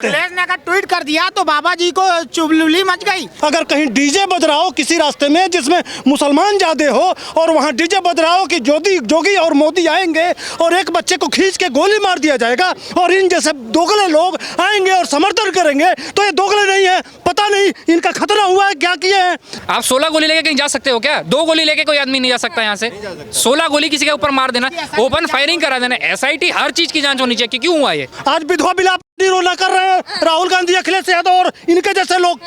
अखिलेश ने अगर ट्वीट कर दिया तो बाबा जी को चुगली मच गई। अगर कहीं डीजे बज रहा हो किसी रास्ते में जिसमें मुसलमान ज्यादा हो और वहाँ डीजे बज रहा हो कि जोगी और मोदी आएंगे और एक बच्चे को खींच के गोली मार दिया जाएगा और इन जैसे दोगले लोग आएंगे और समर्थन करेंगे, तो ये दोगले नहीं है, पता नहीं इनका खतरा हुआ है, क्या किए हैं। आप 16 गोली लेके कहीं जा सकते हो क्या? 2 गोली लेके कोई आदमी नहीं जा सकता यहाँ से। 16 गोली किसी के ऊपर मार देना, ओपन फायरिंग करा देना, SIT हर चीज की जांच होनी चाहिए कि क्यों हुआ ये। आज विधवा बिलाप रोना कर रहे हैं राहुल गांधी, अखिलेश यादव और इनके जैसे लोग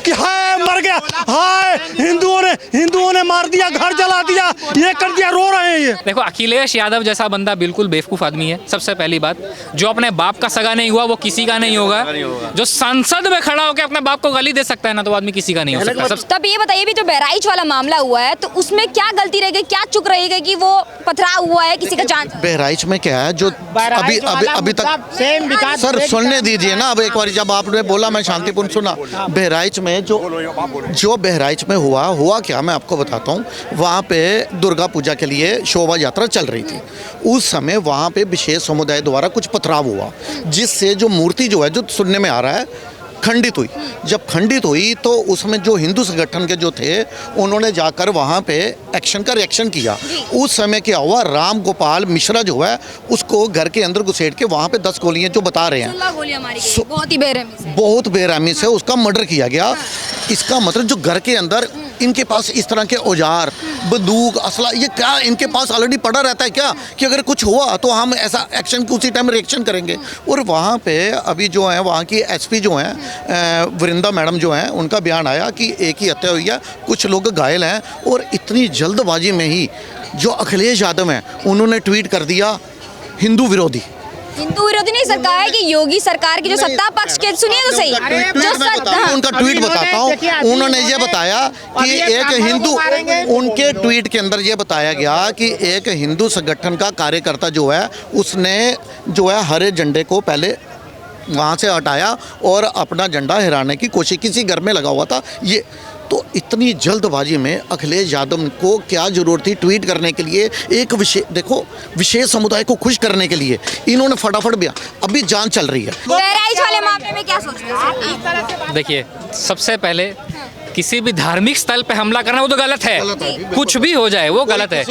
कि हाय मर गया, हाय हिंदुओं ने मार दिया, घर जला दिया, ये कर दिया, रो रहे हैं ये। देखो अखिलेश यादव जैसा बंदा बिल्कुल बेवकूफ आदमी है। सबसे पहली बात, जो अपने बाप का सगा नहीं हुआ वो किसी का नहीं होगा। जो संसद में खड़ा होकर अपने बाप को गाली दे सकता है ना, तो आदमी किसी का नहीं हो सकता। तब ये बताइए भी जो बहराइच वाला मामला हुआ है तो उसमें क्या गलती रह गई, क्या चुक रही गई कि वो पथराव हुआ है, किसी का जान? बहराइच में क्या है जो अभी तक सर सुनने दीजिए ना। अब एक बार जब आपने बोला मैं शांतिपूर्ण सुना। बहराइच में जो बहराइच में हुआ क्या, मैं आपको बताता हूँ। वहाँ पे दुर्गा पूजा के लिए शोभा यात्रा चल रही थी। उस समय वहाँ पे विशेष समुदाय द्वारा कुछ पथराव हुआ, जिससे जो मूर्ति जो है, जो सुनने में आ रहा है, खंडित हुई। जब खंडित हुई तो उसमें जो हिंदू संगठन के जो थे उन्होंने जाकर वहाँ पे एक्शन का रिएक्शन किया। उस समय क्या हुआ, राम गोपाल मिश्रा जो है उसको घर के अंदर घुसेड़ के वहाँ पे 10 गोलियाँ जो बता रहे हैं, 16 गोलियां मारी गई, बहुत ही बेरहमी से उसका मर्डर किया गया। इसका मतलब जो घर के अंदर इनके पास इस तरह के औजार, बंदूक, असला, ये क्या इनके पास ऑलरेडी पड़ा रहता है क्या कि अगर कुछ हुआ तो हम ऐसा एक्शन उसी टाइम रिएक्शन करेंगे। और वहाँ पे अभी जो है वहाँ की SP जो हैं वृंदा मैडम जो हैं, उनका बयान आया कि एक ही हत्या हुई है, कुछ लोग घायल हैं। और इतनी जल्दबाजी में ही जो अखिलेश यादव हैं उन्होंने ट्वीट कर दिया हिंदू विरोधी नहीं, सरकार की योगी सरकार की जो सत्ता पक्ष के, सुनिए तो सही, उनका ट्वीट बताता हूँ। उन्होंने ये बताया कि एक हिंदू, उनके ट्वीट के अंदर ये बताया गया कि एक हिंदू संगठन का कार्यकर्ता जो है उसने जो है हरे झंडे को पहले वहाँ से हटाया और अपना झंडा हिराने की कोशिश, किसी घर में लगा हुआ था ये। तो इतनी जल्दबाजी में अखिलेश यादव को क्या जरूरत थी ट्वीट करने के लिए? एक विशेष समुदाय को खुश करने के लिए इन्होंने फटाफट भी, अभी जांच चल रही है। बहराइच वाले मामले में क्या सोचते हैं? देखिए, सबसे पहले किसी भी धार्मिक स्थल पे हमला करना वो तो गलत है। कुछ भी हो जाए वो गलत है।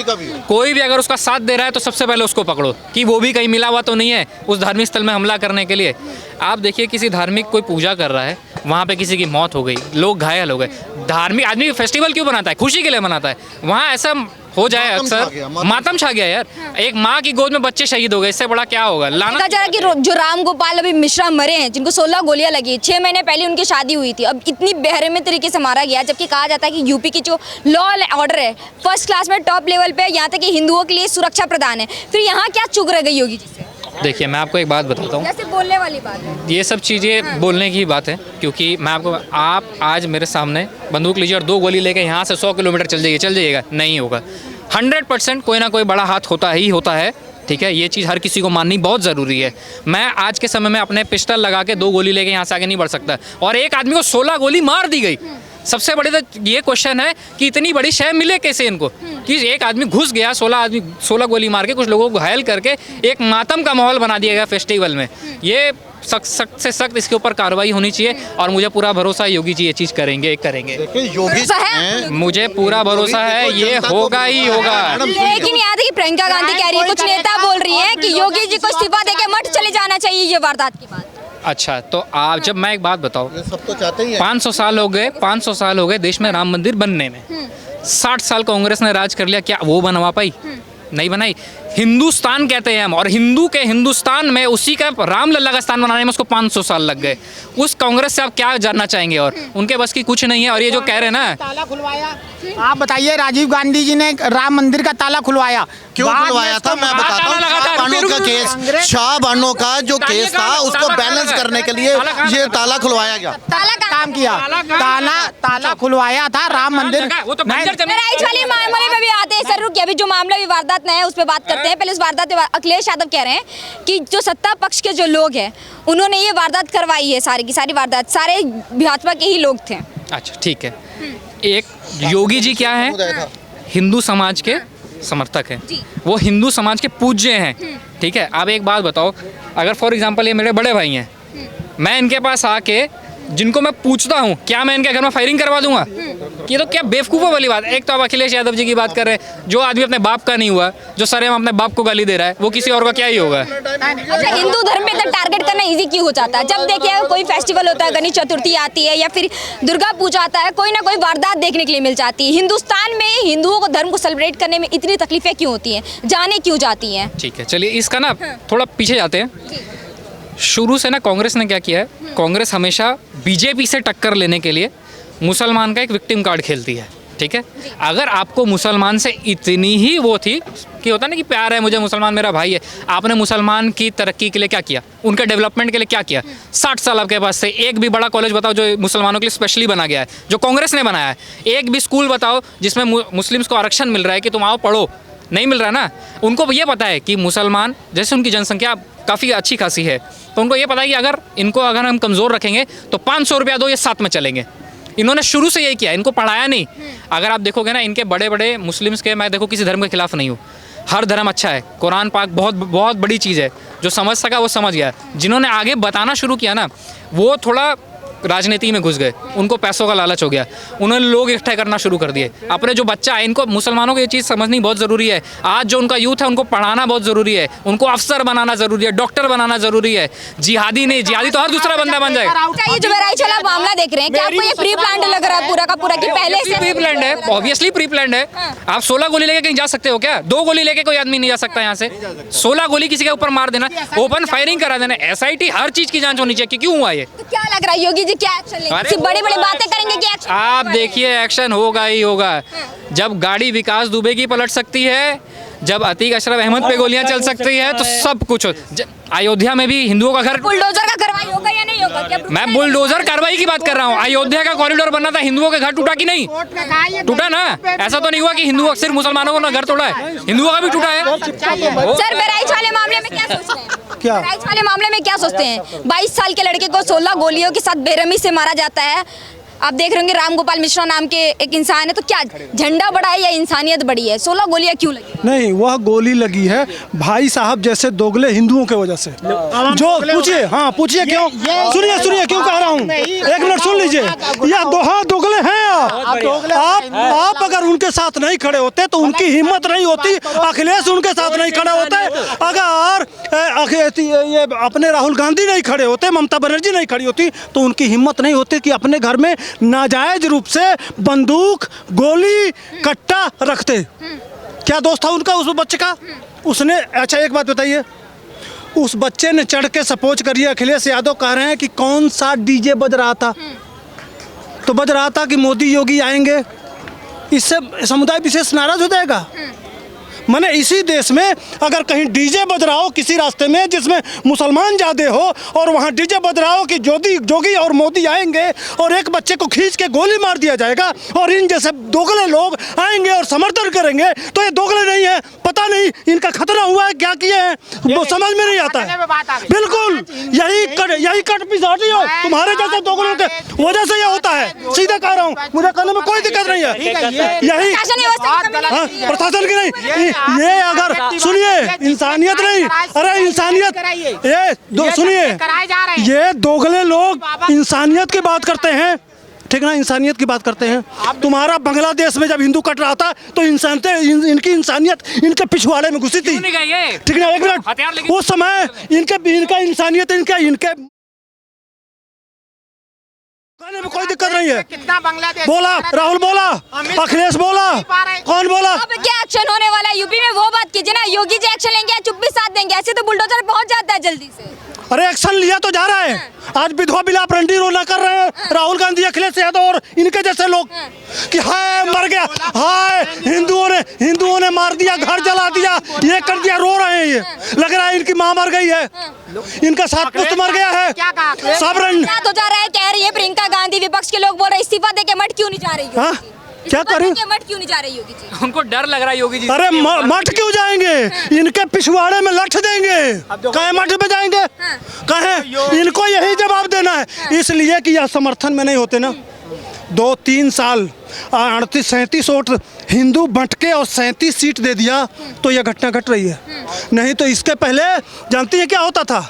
कोई भी अगर उसका साथ दे रहा है तो सबसे पहले उसको पकड़ो कि वो भी कहीं मिला हुआ तो नहीं है उस धार्मिक स्थल में हमला करने के लिए। आप देखिए, किसी धार्मिक कोई पूजा कर रहा है, वहाँ पे किसी की मौत हो गई, लोग घायल हो गए। धार्मिक आदमी फेस्टिवल क्यों मनाता है? खुशी के लिए मनाता है। वहाँ ऐसा हो जाए अक्सर, मातम छा गया यार। एक माँ की गोद में बच्चे शहीद हो गए, इससे बड़ा क्या होगा? लाना कि जो राम गोपाल अभी मिश्रा मरे हैं, जिनको 16 गोलियां लगी, 6 महीने पहले उनकी शादी हुई थी, अब इतनी बेरहमी तरीके से मारा गया। जबकि कहा जाता है कि यूपी की जो लॉ ऑर्डर है फर्स्ट क्लास में, टॉप लेवल पे, यहाँ तक कि हिंदुओं के लिए सुरक्षा प्रदान है, फिर यहाँ क्या चुग रह गई योगी जी से? देखिए, मैं आपको एक बात बताता हूँ, जैसे बोलने वाली बात है, ये सब चीज़ें बोलने की बात है। क्योंकि मैं आपको, आप आज मेरे सामने बंदूक लीजिए और 2 गोली लेके यहाँ से 100 किलोमीटर चल जाइएगा, नहीं होगा। 100% कोई ना कोई बड़ा हाथ होता है। ठीक है, ये चीज़ हर किसी को माननी बहुत ज़रूरी है। मैं आज के समय में अपने पिस्टल लगा के 2 गोली लेके यहाँ से आगे नहीं बढ़ सकता। और एक आदमी को 16 गोली मार दी गई। सबसे बड़ी तो ये क्वेश्चन है कि इतनी बड़ी शय मिले कैसे इनको, कि एक आदमी घुस गया, 16 गोली मार के कुछ लोगों को घायल करके एक मातम का माहौल बना दिया गया फेस्टिवल में। ये सख्त से सख्त इसके ऊपर कार्रवाई होनी चाहिए और मुझे पूरा भरोसा है योगी जी ये चीज़ करेंगे। योगी, मुझे पूरा भरोसा है ये होगा ही होगा। लेकिन याद है कि प्रियंका गांधी कह रही है, कुछ नेता बोल रही है कि योगी जी को इस्तीफा देके मठ चले जाना चाहिए ये वारदात के बाद। अच्छा, तो आप, जब मैं एक बात बताऊं, सब तो चाहते ही हैं। 500 साल हो गए देश में राम मंदिर बनने में। 60 साल कांग्रेस ने राज कर लिया, क्या वो बनवा पाई? नहीं बनाई। हिंदुस्तान कहते हैं हम, और हिंदू के हिंदुस्तान में उसी का रामलला का स्थान बनाने में उसको 500 साल लग गए। उस कांग्रेस से आप क्या जानना चाहेंगे? और उनके बस की कुछ नहीं है। और ये जो कह रहे हैं ना, ताला खुलवाया, आप बताइए, राजीव गांधी जी ने राम मंदिर का ताला खुलवाया, क्यों खुलवाया था? मैं बताता हूँ। शाहबानो का जो केस था उसको बैलेंस करने के लिए ये ताला खुलवाया गया, काम किया, ताला खुलवाया था राम मंदिर। बहराइच वाले मामले में भी आते हैं सर, रुकिए, अभी जो मामला भी वारदात नया है उस पर बात करते हैं। पहले इस वारदात अखिलेश यादव कह रहे हैं कि जो सत्ता पक्ष के जो लोग हैं उन्होंने ये वारदात करवाई है, सारी की सारी वारदात सारे भाजपा के ही लोग थे। अच्छा, ठीक है। एक योगी जी क्या है, हिंदू समाज के समर्थक हैं, वो हिंदू समाज के पूज्य हैं। ठीक है, आप एक बात बताओ, अगर फॉर एग्जांपल ये मेरे बड़े भाई हैं, मैं इनके पास आके जिनको मैं पूछता हूँ क्या मैं इनके घर में फायरिंग करवा दूंगा? ये तो क्या बेवकूफ़ों वाली बात है। एक तो आप अखिलेश यादव जी की बात कर रहे हैं, जो आदमी अपने बाप का नहीं हुआ, जो सरेआम अपने बाप को गाली दे रहा है, वो किसी और का क्या ही होगा। अच्छा, हिंदू धर्म पे इतना टारगेट करना इजी क्यों हो जाता है? जब देखिए कोई फेस्टिवल होता है, गणेश चतुर्थी आती है या फिर दुर्गा पूजा आता है, कोई ना कोई वारदात देखने के लिए मिल जाती है। हिंदुस्तान में हिंदुओं को धर्म को सेलिब्रेट करने में इतनी तकलीफें क्यों होती हैं, जाने क्यों जाती हैं? ठीक है, चलिए इसका ना थोड़ा पीछे जाते हैं। शुरू से ना कांग्रेस ने क्या किया है, कांग्रेस हमेशा बीजेपी से टक्कर लेने के लिए मुसलमान का एक विक्टिम कार्ड खेलती है। ठीक है, अगर आपको मुसलमान से इतनी ही वो थी कि होता ना कि प्यार है मुझे, मुसलमान मेरा भाई है, आपने मुसलमान की तरक्की के लिए क्या किया, उनके डेवलपमेंट के लिए क्या किया? 60 साल आपके पास से एक भी बड़ा कॉलेज बताओ जो मुसलमानों के लिए स्पेशली बना गया है, जो कांग्रेस ने बनाया है। एक भी स्कूल बताओ जिसमें मुस्लिम्स को आरक्षण मिल रहा है कि तुम आओ पढ़ो, नहीं मिल रहा ना। उनको ये पता है कि मुसलमान, जैसे उनकी जनसंख्या काफ़ी अच्छी खासी है, तो उनको ये पता है कि अगर हम कमज़ोर रखेंगे तो 500 रुपया दो, ये साथ में चलेंगे। इन्होंने शुरू से यही किया, इनको पढ़ाया नहीं। अगर आप देखोगे ना, इनके बड़े बड़े मुस्लिम्स के, मैं देखो किसी धर्म के खिलाफ नहीं हूँ, हर धर्म अच्छा है, कुरान पाक बहुत बहुत बड़ी चीज़ है। जो समझ सका वो समझ गया। जिन्होंने आगे बताना शुरू किया ना, वो थोड़ा राजनीति में घुस गए, उनको पैसों का लालच हो गया, उन्होंने लोग इकट्ठे करना शुरू कर दिए। अपने जो बच्चा है, इनको मुसलमानों को ये चीज़ समझनी बहुत ज़रूरी है। आज जो उनका यूथ है, उनको पढ़ाना बहुत ज़रूरी है, उनको अफसर बनाना ज़रूरी है, डॉक्टर बनाना ज़रूरी है। जिहादी नहीं, जिहादी तो हर दूसरा बंदा बन जाएगा। अच्छा, ये जो बहराइच वाला मामला देख रहे हैं, क्या आपको ये प्री प्लान्ड लग रहा है पूरा का पूरा, कि पहले से प्री प्लान्ड है? ऑब्वियसली प्री प्लान्ड है। आप 16 गोली लेके कहीं जा सकते हो क्या? 2 गोली लेके कोई आदमी नहीं जा सकता यहाँ से। 16 गोली किसी के ऊपर मार देना, ओपन फायरिंग करा देना, SIT हर चीज़ की जांच होनी चाहिए कि क्यों हुआ ये। तो क्या लग रहा है योगी जी क्या एक्शन लेंगे? सिर्फ बड़ी बड़ी बातें करेंगे कि एक्शन? आप देखिए, एक्शन होगा ही होगा। जब गाड़ी विकास दुबे की पलट सकती है, जब अतीक अशरफ अहमद पे गोलियां चल सकती है, तो सब कुछ हो। अयोध्या में भी हिंदुओं का घर, बुलडोजर का कार्रवाई होगा या नहीं होगा? क्या मैं बुलडोजर कार्रवाई की बात कर रहा हूँ। अयोध्या का कॉरिडोर बनना था, हिंदुओं का घर टूटा कि नहीं? टूटा ना। ऐसा तो नहीं हुआ कि हिंदुओं सिर्फ मुसलमानों को ना घर तोड़ा है, हिंदुओं का भी टूटा है। सर, बहराइच वाले मामले में क्या सोचते हैं? बहराइच वाले मामले में क्या सोचते हैं? 22 साल के लड़के को 16 गोलियों के साथ बेरहमी से मारा जाता है। आप देख रहे होंगे, राम गोपाल मिश्रा नाम के एक इंसान है, तो क्या झंडा बड़ा है या इंसानियत बड़ी है? 16 गोलियां क्यों लगी? नहीं, वह गोली लगी है भाई साहब जैसे दोगले हिंदुओं के वजह से। जो पूछिए, हाँ पूछिए क्यों, सुनिए क्यों कह रहा हूँ, 1 मिनट सुन लीजिए। यह दोगले हैं आप अगर उनके साथ नहीं खड़े होते तो उनकी हिम्मत नहीं होती, अखिलेश उनके साथ नहीं खड़े होते, अगर ये अपने राहुल गांधी नहीं खड़े होते, ममता बनर्जी नहीं खड़ी होती, तो उनकी हिम्मत नहीं होती कि अपने घर में नाजायज रूप से बंदूक, गोली, कट्टा रखते। क्या दोस्त था उनका उस बच्चे का? उसने, अच्छा एक बात बताइए, उस बच्चे ने चढ़ के, सपोज करिए अखिलेश यादव कह रहे हैं कि कौन सा डीजे बज रहा था, तो बज रहा था कि मोदी योगी आएंगे, इससे समुदाय विशेष नाराज हो जाएगा। मैंने इसी देश में अगर कहीं डीजे बज रहा हो किसी रास्ते में जिसमें मुसलमान ज़्यादा हो, और वहाँ डीजे बज रहा हो कि जोगी और मोदी आएंगे और एक बच्चे को खींच के गोली मार दिया जाएगा, और इन जैसे दोगले लोग आएंगे और समर्थन करेंगे, तो ये दोगले नहीं है, पता नहीं इनका खतरा हुआ है, क्या किए हैं वो समझ में नहीं आता है। बिल्कुल यही कट पिसाटी हो तुम्हारे जैसे दोगलों के वजह से ये होता है। सीधे कह रहा हूँ, मुझे कहने में कोई दिक्कत नहीं है। यही प्रशासन की नहीं, ये अगर सुनिए, इंसानियत नहीं, अरे इंसानियत, ये सुनिए, ये दोगले लोग इंसानियत की बात करते हैं, ठीक ना, इंसानियत की बात करते हैं। तुम्हारा बांग्लादेश में जब हिंदू कट रहा था तो इनकी इंसानियत इनके पिछवाड़े में घुसी थी, ठीक ना। 1 मिनट, उस समय इनका इंसानियत इनके कहने में कोई दिक्कत नहीं है। कितना बांग्लादेश बोला, राहुल बोला, अखिलेश बोला, कौन बोला? अब क्या एक्शन होने वाला है यूपी में, वो बात कीजिए ना। योगी जी एक्शन लेंगे या चुप्पी साथ देंगे? ऐसे तो बुलडोजर पहुंच जाता है जल्दी से। अरे एक्शन लिया तो जा रहा है। आज विधवा विलाप रंडी रोना कर रहे हैं राहुल गांधी, अखिलेश यादव और इनके जैसे लोग कि हाय मर गया, हाय हिंदुओं ने मार दिया, घर जला दिया, ये कर दिया, रो रहे हैं। ये लग रहा है इनकी माँ मर गई है, इनका 7 पुत्र मर गया है। सब तो जा रहा है, कह रही है प्रियंका गांधी, विपक्ष के लोग बोल रहे हैं इस्तीफा देके मट क्यों नहीं जा रही? क्या करें? मठ क्यों नहीं जा रहे योगी जी? उनको डर लग रहा है योगी जी। अरे मठ क्यों जाएंगे? इनके पिछवाड़े में लठ देंगे, कहे मठ पे जाएंगे, कहे इनको यही जवाब देना है। इसलिए कि यह समर्थन में नहीं होते ना। 2-3 साल 38-37 वोट हिंदू बंट के और 37 सीट दे दिया, तो यह घटना घट रही है। नहीं तो इसके पहले जानती है क्या होता था?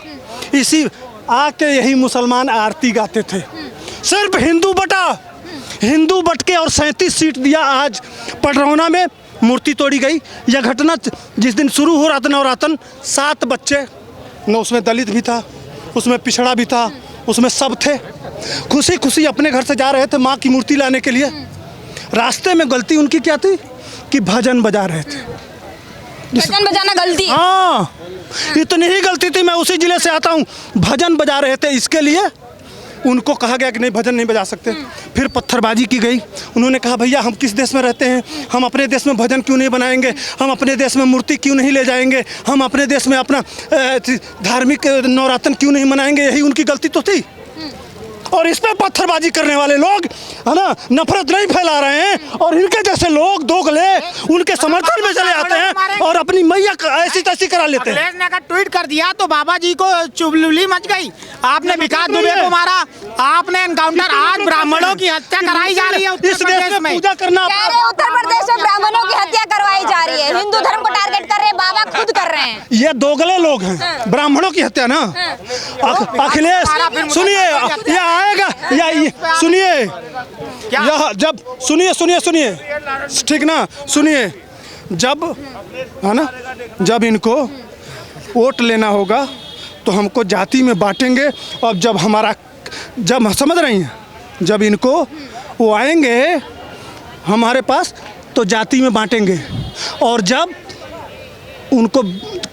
इसी आके यही मुसलमान आरती गाते थे। सिर्फ हिंदू बट के और 37 सीट दिया। आज पडरौना में मूर्ति तोड़ी गई। यह घटना जिस दिन शुरू हो रहा था नवरातन, 7 बच्चे न, उसमें दलित भी था, उसमें पिछड़ा भी था, उसमें सब थे, खुशी खुशी अपने घर से जा रहे थे माँ की मूर्ति लाने के लिए। रास्ते में गलती उनकी क्या थी कि भजन बजा रहे थे। भजन बजाना गलती है। हाँ, इतनी ही गलती थी। मैं उसी जिले से आता हूँ। भजन बजा रहे थे, इसके लिए उनको कहा गया कि नहीं, भजन नहीं बजा सकते। फिर पत्थरबाजी की गई। उन्होंने कहा भैया हम किस देश में रहते हैं, हम अपने देश में भजन क्यों नहीं बनाएंगे, हम अपने देश में मूर्ति क्यों नहीं ले जाएंगे, हम अपने देश में अपना धार्मिक नवरातन क्यों नहीं मनाएंगे। यही उनकी गलती तो थी। और इस पे पत्थरबाजी करने वाले लोग है ना, नफरत नहीं फैला रहे हैं। और इनके जैसे लोग दोगले उनके समर्थन में चले आते हैं और अपनी मैया ऐसी तैसी करा लेते हैं। अखिलेश ने अगर ट्वीट कर दिया तो बाबा जी को चुगली मच गई। आपने विकास दुबे को मारा, आपने एनकाउंटर, आज ब्राह्मणों की हत्या कराई जा रही है उत्तर प्रदेश में। पूजा करना उत्तर प्रदेश में ब्राह्मणों की हत्या करवाई जा रही है। हिंदू धर्म को टारगेट कर रहे हैं, बाबा खुद कर रहे हैं। ये दोगले लोग हैं। ब्राह्मणों की हत्या ना, अखिलेश सुनिए, ये आएगा या सुनिए, यह जब सुनिए ठीक ना, सुनिए, जब है ना, जब इनको वोट लेना होगा तो हमको जाति में बांटेंगे। और जब समझ रही हैं, जब इनको वो आएंगे हमारे पास तो जाति में बांटेंगे। और जब उनको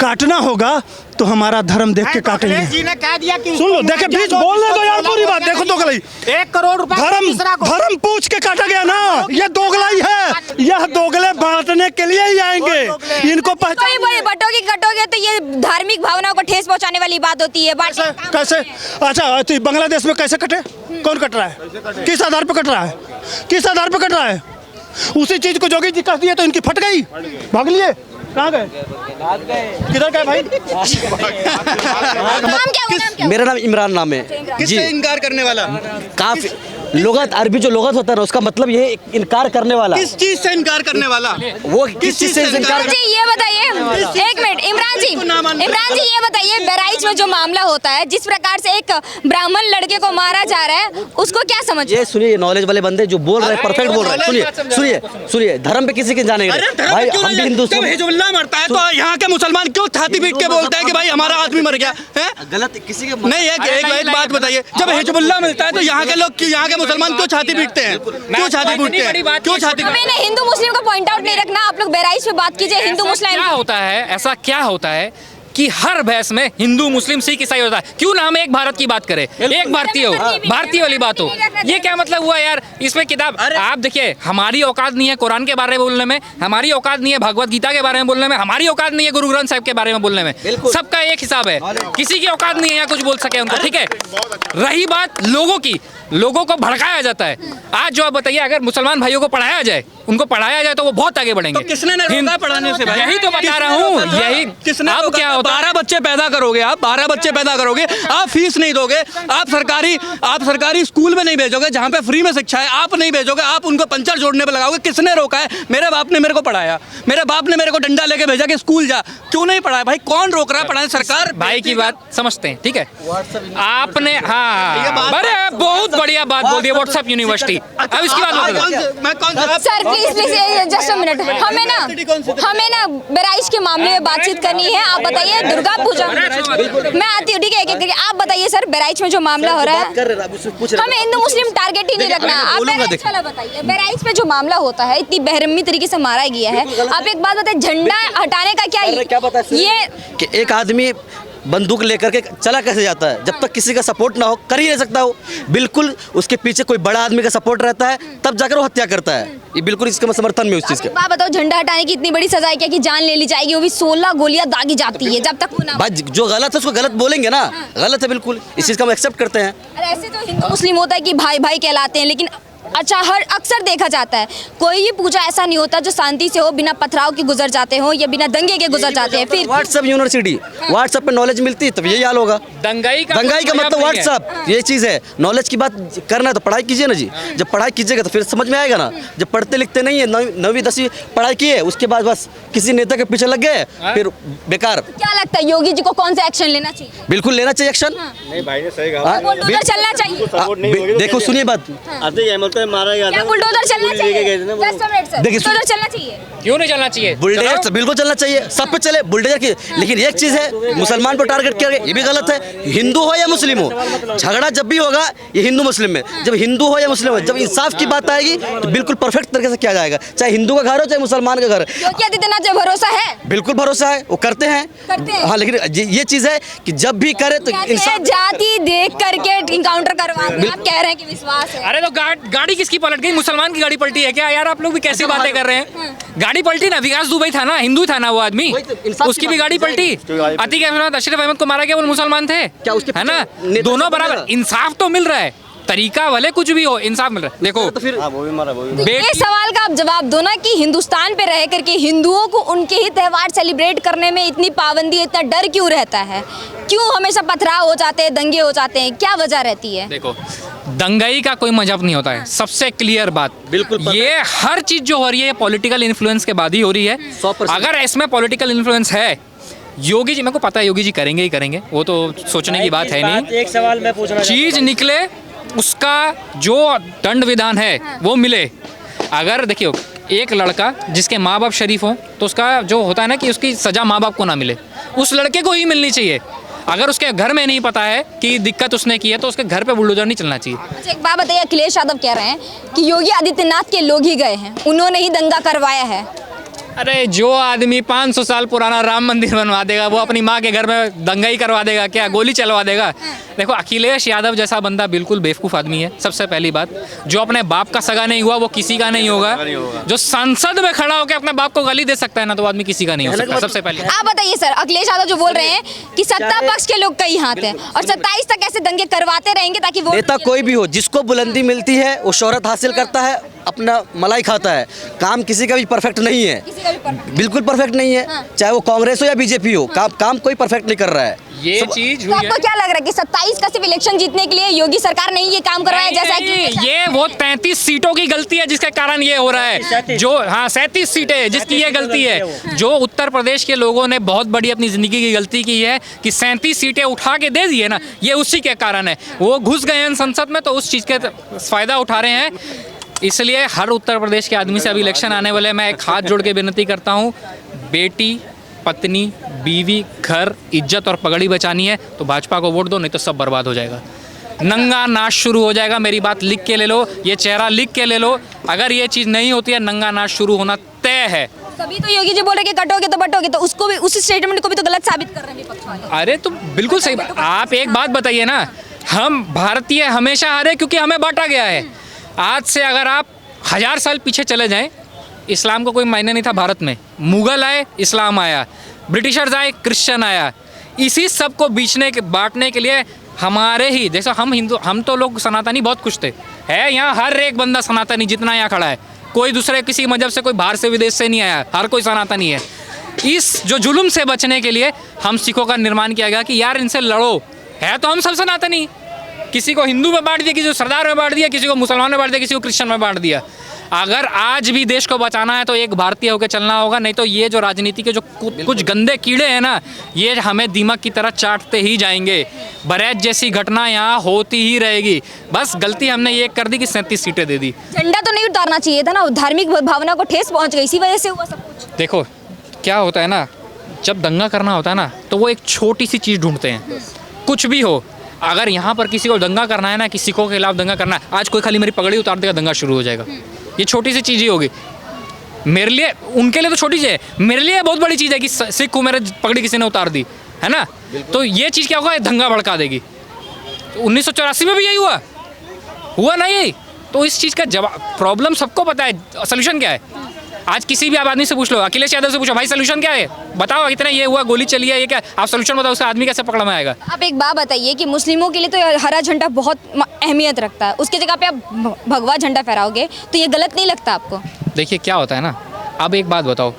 काटना होगा तो हमारा धर्म देख के काटेंगे। अखिलेश जी ने कह दिया कि सुन लो, देखे बीच बोलने दो यार, पूरी बात देखो। दोगलाई 1 करोड़ रुपए धर्म पूछ के काटा गया ना, ये दोगलाई है। यह दोगले बांटने के लिए ही आएंगे। इनको पहचान कोई बटोगी कटोगे तो ये धार्मिक भावनाओं को ठेस पहुंचाने वाली बात होती है। कैसे? अच्छा, तो बांग्लादेश में कैसे कटे? कौन कट रहा है? किस आधार पर कट रहा है? किस आधार पर कट रहा है? उसी चीज को जोगी जी कह दिए तो इनकी फट गई, भाग लिए। कहाँ गए? किधर गए भाई? नाम क्या? मेरा नाम इमरान नाम है। किससे इनकार करने वाला? काफी लुगत, अरबी जो लुगत होता है ना, उसका मतलब ये इनकार करने वाला। किस चीज से इनकार करने वाला? वो किस चीज से इनकार? जी ये बताइए, एक मिनट इमरान जी ये बताइए, बहराइच में जो मामला होता है, जिस प्रकार से एक ब्राह्मण लड़के को मारा जा रहा है, उसको क्या समझ? ये सुनिए, नॉलेज वाले बंदे जो बोल रहे हैं परफेक्ट बोल रहे हैं। सुनिए, धर्म पे किसी के जानेंगे भाई, हम भी हिंदुस्तान। हिजबुल्लाह मरता है तो यहाँ के मुसलमान क्यों छाती पीट के बोलते हैं कि भाई हमारा आदमी मर गया है? गलत किसी के नहीं, एक बात बताइए, जब हिजबुल्लाह मिलता है तो यहाँ के लोग, यहाँ के मुसलमान क्यों छाती पीटते हैं? क्यों छाती पीटते हैं? क्यों छाती? हमें हिंदू मुस्लिम का पॉइंट आउट नहीं रखना। आप लोग बहराइच में बात कीजिए, हिंदू मुस्लिम क्या होता है, ऐसा क्या होता है कि हर बहस में हिंदू मुस्लिम सिख ईसाई होता है। क्यों ना हम एक भारत की बात करें, एक भारतीय हो, भारतीय वाली बात हो। ये क्या मतलब हुआ यार? इसमें किताब आप देखिए, हमारी औकात नहीं है कुरान के बारे में बोलने में, हमारी औकात नहीं है भगवत गीता के बारे में बोलने में, हमारी औकात नहीं है गुरु ग्रंथ साहिब के बारे में बोलने में। सबका एक हिसाब है, किसी की औकात नहीं है यहाँ कुछ बोल सके उनको, ठीक है। रही बात लोगों की, लोगों को भड़काया जाता है। आज जो आप बताइए, अगर मुसलमान भाइयों को पढ़ाया जाए, उनको पढ़ाया जाए तो वो बहुत आगे बढ़ेंगे। तो किसने रोका पढ़ाने से भाई? यही तो बता रहा हूँ, यही किसने? अब क्या होता है? 12 बच्चे पैदा करोगे आप, 12 बच्चे पैदा करोगे, आप फीस नहीं दोगे, आप सरकारी स्कूल में नहीं भेजोगे जहाँ पे फ्री में शिक्षा है, आप नहीं भेजोगे, आप उनको पंचर जोड़ने पे लगाओगे। किसने रोका है? मेरे बाप ने मेरे को पढ़ाया, मेरे बाप ने मेरे को डंडा लेके भेजा कि स्कूल जा। क्यों नहीं पढ़ाया भाई? कौन रोक रहा है पढ़ाने? सरकार। भाई की बात समझते हैं, ठीक है। आपने हाँ, अरे बहुत बढ़िया बात बोल दी, व्हाट्सएप यूनिवर्सिटी। अब इसकी बात sir please just a minute, हमें ना बहराइच के मामले में बातचीत करनी है। आप बताइए, दुर्गा पूजा मैं आती हूँ, ठीक है, एक एक करके आप बताइए सर, बहराइच में जो मामला हो रहा है, हमें हिंदू मुस्लिम टारगेट ही नहीं रखना। आप बहराइच वाला बताइए, बहराइच में जो मामला होता है, इतनी बेरहमी तरीके से मारा गया है। आप एक बात बताइए, झंडा हटाने का क्या ये कि एक आदमी बंदूक लेकर के चला कैसे जाता है? जब तक किसी का सपोर्ट ना हो, कर ही नहीं सकता हो। बिल्कुल उसके पीछे कोई बड़ा आदमी का सपोर्ट रहता है, तब जाकर वो हत्या करता है। ये बिल्कुल इसका समर्थन में उस चीज का। बात बताओ, झंडा हटाने की इतनी बड़ी सजा है क्या कि जान ले ली जाएगी? वो भी 16 गोलियां दागी जाती है जब तक वो ना। भाई जो गलत है उसको गलत बोलेंगे ना, गलत है बिल्कुल, इस चीज का हम एक्सेप्ट करते हैं। ऐसे तो हिंदू मुस्लिम होता है कि भाई भाई कहलाते हैं, लेकिन अच्छा, हर अक्सर देखा जाता है कोई भी पूजा ऐसा नहीं होता जो शांति से हो, बिना पथराव के गुजर जाते हो या बिना दंगे के गुजर जाते हैं। फिर व्हाट्सएप यूनिवर्सिटी, व्हाट्सएप पे नॉलेज मिलती है, तब यही हाल होगा। दंगाई का मतलब व्हाट्सएप, ये चीज़ है। नॉलेज की बात करना है तो पढ़ाई कीजिए ना जी। जब पढ़ाई कीजिएगा तो फिर समझ में आएगा ना। जब पढ़ते लिखते नहीं है, 9वीं 10वीं पढ़ाई किए, उसके बाद बस किसी नेता के पीछे लग गए, फिर बेकार। क्या लगता है योगी जी को कौन सा एक्शन लेना चाहिए? बिल्कुल लेना चाहिए एक्शन। नहीं भाई ने सही कहा, बुलडोजर चलना चाहिए। देखो सुनिए बात, मारा गया क्या बुलडोजर चलना चाहिए? Just a minute, sir. देखिए, बुलडोजर चलना चाहिए। क्यों नहीं चलना चाहिए? बुलडोजर बिल्कुल चलना चाहिए, सब पे चले बुलडोजर की। लेकिन एक चीज़ है, मुसलमान पर टारगेट किया गया, ये भी गलत है। हिंदू हो या मुस्लिम हो, झगड़ा जब भी होगा ये हिंदू मुस्लिम में, जब हिंदू हो या मुस्लिम हो, जब इंसाफ की बात आएगी तो बिल्कुल परफेक्ट तरीके से किया जाएगा, चाहे हिंदू का घर हो चाहे मुसलमान का घर। योगी आदित्यनाथ पे भरोसा है? बिल्कुल भरोसा है, वो करते हैं। हाँ, लेकिन ये चीज़ है कि जब भी करे तो इंसान जाति देख करके इनकाउंटर करवाते, आप कह रहे हैं कि विश्वास है। अरे तो गाड़ी किसकी पलट गई? मुसलमान की गाड़ी पलटी है क्या यार? आप लोग भी कैसी बातें कर रहे हैं? गाड़ी पलटी ना, विकास दुबई था ना, हिंदू था ना वो आदमी, उसकी भी गाड़ी पलटी। अतीक अहमद, अशरफ अहमद को मारा गया, वो मुसलमान थे क्या? उसके है ना, दोनों बराबर। इंसाफ तो मिल रहा है, तरीका भले कुछ भी हो, इंसाफ मिल रहा है। देखो तो फिर ये सवाल का आप जवाब दो ना कि हिंदुस्तान पे रह करके हिंदुओं को उनके ही त्योहार सेलिब्रेट करने में इतनी पाबंदी, इतना डर क्यों रहता है? क्यों हमेशा पथराव हो जाते हैं, दंगे हो जाते हैं, क्या वजह रहती है? देखो, दंगाई का कोई मजहब नहीं होता है, सबसे क्लियर बात। बिल्कुल ये हर चीज जो हो रही है पॉलिटिकल इन्फ्लुएंस के बाद ही हो रही है। 100%। अगर इसमें पॉलिटिकल इन्फ्लुएंस है, योगी जी, मेरे को पता है योगी जी करेंगे ही करेंगे, वो तो सोचने की बात है नहीं। एक सवाल मैं पूछना चीज निकले, उसका जो दंड विधान है वो मिले। अगर देखियो, एक लड़का जिसके माँ बाप शरीफ हों तो उसका जो होता है ना कि उसकी सज़ा माँ बाप को ना मिले, उस लड़के को ही मिलनी चाहिए। अगर उसके घर में नहीं पता है कि दिक्कत उसने की है तो उसके घर पे बुलडोजर नहीं चलना चाहिए। अच्छा, एक बात बताइए, अखिलेश यादव कह रहे हैं कि योगी आदित्यनाथ के लोग ही गए हैं, उन्होंने ही दंगा करवाया है। अरे जो आदमी 500 साल पुराना राम मंदिर बनवा देगा वो अपनी माँ के घर में दंगा ही करवा देगा क्या? गोली चलवा देगा? देखो, अखिलेश यादव जैसा बंदा बिल्कुल बेवकूफ़ आदमी है। सबसे पहली बात, जो अपने बाप का सगा नहीं हुआ वो किसी का नहीं होगा। जो संसद में खड़ा होकर अपने बाप को गाली दे सकता है ना, तो आदमी किसी का नहीं हो सकता। सबसे पहले आप बताइए सर, अखिलेश यादव जो बोल रहे हैं कि सत्ता पक्ष के लोग कई हाथ हैं और 27 तक ऐसे दंगे करवाते रहेंगे ताकि वो नेता कोई भी हो, जिसको बुलंदी मिलती है वो शोहरत हासिल करता है, अपना मलाई खाता है। काम किसी का भी परफेक्ट नहीं है, बिल्कुल परफेक्ट नहीं है। चाहे वो कांग्रेस हो या बीजेपी हो, काम कोई परफेक्ट नहीं कर रहा है। ये चीज तो आपको क्या लग रहा है कि 27 का सिर्फ इलेक्शन जीतने के लिए योगी सरकार ने ये काम करवाया? जैसा कि ये वो 33 सीटों की गलती है जिसके कारण ये हो रहा है। जो 37 सीटें जिसकी ये गलती है, जो उत्तर प्रदेश के लोगों ने बहुत बड़ी अपनी जिंदगी की गलती की है कि 37 सीटें उठा के दे दी है ना, ये उसी के कारण है। वो घुस गए हैं संसद में तो उस चीज़ के फायदा उठा रहे हैं। इसलिए हर उत्तर प्रदेश के आदमी से अभी इलेक्शन आने वाले, मैं एक हाथ जोड़ के विनती करता हूँ, बेटी, पत्नी, बीवी, घर, इज्जत और पगड़ी बचानी है तो भाजपा को वोट दो, नहीं तो सब बर्बाद हो जाएगा। नंगा नाच शुरू हो जाएगा। मेरी बात लिख के ले लो, ये चेहरा लिख के ले लो। अगर ये चीज़ नहीं होती है, नंगा नाच शुरू होना तय है। तभी तो योगी जी बोल रहे कि कटोगे तो बटोगे, तो उसको भी, उस स्टेटमेंट को भी तो गलत साबित कर रहे हैं विपक्ष वाले। अरे तो बिल्कुल सही। आप एक बात बताइए ना, हम भारतीय हमेशा हारे क्योंकि हमें बांटा गया है। आज से अगर आप 1000 साल पीछे चले जाएं, इस्लाम को कोई मायने नहीं था भारत में। मुगल आए, इस्लाम आया, ब्रिटिशर्स आए, क्रिश्चियन आया। इसी सब को बांटने के लिए हमारे ही, जैसा हम तो लोग सनातनी बहुत कुछ थे, है यहाँ हर एक बंदा सनातनी जितना यहाँ खड़ा है, कोई दूसरे किसी मजहब से, कोई बाहर से विदेश से नहीं आया, हर कोई सनातनी है। इस जो जुल्म से बचने के लिए हम सिखों का निर्माण किया गया कि यार इनसे लड़ो, है तो हम सब सनातनी। किसी को हिंदू में बांट दिया, किसी को सरदार में बांट दिया, किसी को मुसलमान में बांट दिया, किसी को क्रिश्चियन में बांट दिया। अगर आज भी देश को बचाना है तो एक भारतीय होकर चलना होगा, नहीं तो ये जो राजनीति के जो कुछ गंदे कीड़े हैं ना, ये हमें दीमक की तरह चाटते ही जाएंगे। बरैच जैसी घटना यहाँ होती ही रहेगी। बस गलती हमने ये कर दी कि 37 सीटें दे दी। झंडा तो नहीं उतारना चाहिए था ना, धार्मिक भावना को ठेस पहुंच गई, इसी वजह से हुआ सब कुछ। देखो क्या होता है ना, जब दंगा करना होता है ना तो वो एक छोटी सी चीज़ ढूंढते हैं, कुछ भी हो। अगर यहाँ पर किसी को दंगा करना है ना, कि सिखों के खिलाफ दंगा करना है, आज कोई खाली मेरी पगड़ी उतार देगा, दंगा शुरू हो जाएगा। ये छोटी सी चीज़ ही होगी। मेरे लिए, उनके लिए तो छोटी चीज़ है, मेरे लिए बहुत बड़ी चीज़ है कि सिख को मेरे पगड़ी किसी ने उतार दी है ना, तो ये चीज़ क्या होगा, दंगा भड़का देगी। 1984 में भी यही हुआ ना यही। तो इस चीज़ का जवाब, प्रॉब्लम सबको पता है, सोल्यूशन क्या है। आज किसी भी आदमी से पूछ लो, अखिलेश यादव से पूछो, भाई सोल्यूशन क्या है, बताओ, इतना ये हुआ, गोली चली है, ये क्या, आप सोल्यूशन बताओ, उसका आदमी कैसे पकड़ में आएगा। आप एक बात बताइए कि मुस्लिमों के लिए तो हरा झंडा बहुत अहमियत रखता है, उसकी जगह पे आप भगवा झंडा फहराओगे तो ये गलत नहीं लगता आपको? देखिए क्या होता है ना, अब एक बात बताओ,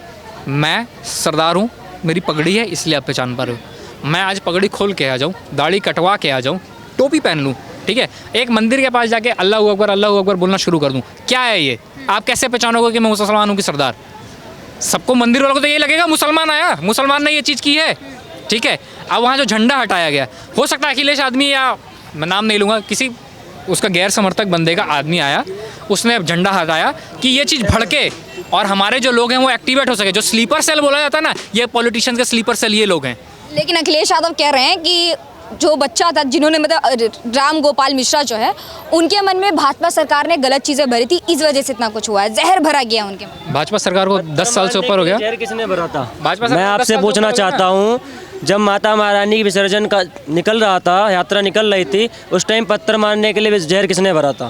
मैं सरदार हूँ, मेरी पगड़ी है इसलिए आप पहचान पा रहे हो, मैं आज पगड़ी खोल के आ जाऊँ, दाढ़ी कटवा के आ जाऊँ, टोपी पहन लूँ, ठीक है, एक मंदिर के पास जाके अल्लाह अकबर बोलना शुरू कर दूँ, क्या है ये, आप कैसे पहचानोगे कि मैं मुसलमान हूँ कि सरदार? सबको, मंदिर वालों को तो ये लगेगा मुसलमान आया, मुसलमान ने ये चीज़ की है, ठीक है। अब वहाँ जो झंडा हटाया गया, हो सकता है अखिलेश आदमी, या मैं नाम नहीं लूँगा, किसी उसका गैर समर्थक बंदे का आदमी आया, उसने झंडा हटाया कि ये चीज़ भड़के और हमारे जो लोग हैं वो एक्टिवेट हो सके। जो स्लीपर सेल बोला जाता है ना, ये पॉलिटिशियंस के स्लीपर सेल ये लोग हैं। लेकिन अखिलेश यादव कह रहे हैं कि जो बच्चा था, जिन्होंने मतलब राम गोपाल मिश्रा जो है, उनके मन में भाजपा सरकार ने गलत चीज़ें भरी थी, इस वजह से इतना कुछ हुआ है, जहर भरा गया उनके मन में। भाजपा सरकार को 10 साल से ऊपर हो गया। जहर किसने भरा था? भाजपा मैं सरकार 10 आपसे साल पूछना से ऊपर हो चाहता हूँ, जब माता महारानी की विसर्जन का निकल रहा था, यात्रा निकल रही थी, उस टाइम पत्थर मारने के लिए जहर किसने भरा था?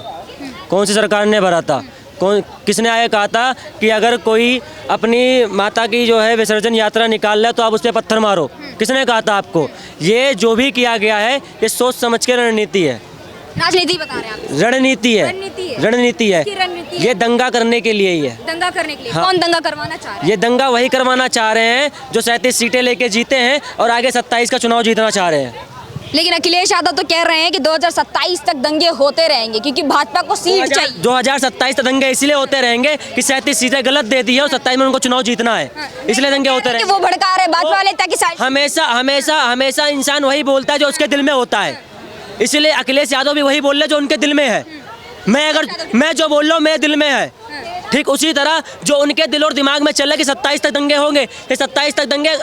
कौन सी सरकार ने भरा था? किसने आया कहा था कि अगर कोई अपनी माता की जो है विसर्जन यात्रा निकाल ले तो आप उस पर पत्थर मारो? किसने कहा था आपको? ये जो भी किया गया है ये सोच समझ के रणनीति है, राजनीति बता रहे हैं आप? रणनीति है, रणनीति है, किसकी रणनीति है? ये दंगा करने के लिए ही है। दंगा करने के लिए? हाँ। कौन दंगा करवाना चाह रहा है? ये दंगा वही करवाना चाह रहे हैं जो 37 सीटें लेके जीते हैं और आगे 27 का चुनाव जीतना चाह रहे हैं। लेकिन अखिलेश यादव तो कह रहे हैं कि 2027 तक दंगे होते रहेंगे क्योंकि भाजपा को सीट चाहिए। 2027 तक दंगे इसलिए होते रहेंगे कि 37 सीटें गलत दे दी है और 27 में उनको चुनाव जीतना है, इसलिए दंगे होते रहेंगे। वो भड़का रहे भाजपा वाले ताकि हमेशा इंसान वही बोलता है जो उसके दिल में होता है, इसलिए अखिलेश यादव भी वही बोल रहे जो उनके दिल में है। मैं जो बोल रहा हूँ मेरे दिल में है, ठीक उसी तरह जो उनके दिल और दिमाग में चल रहा है कि 27 तक दंगे होंगे, ये 27 तक दंगे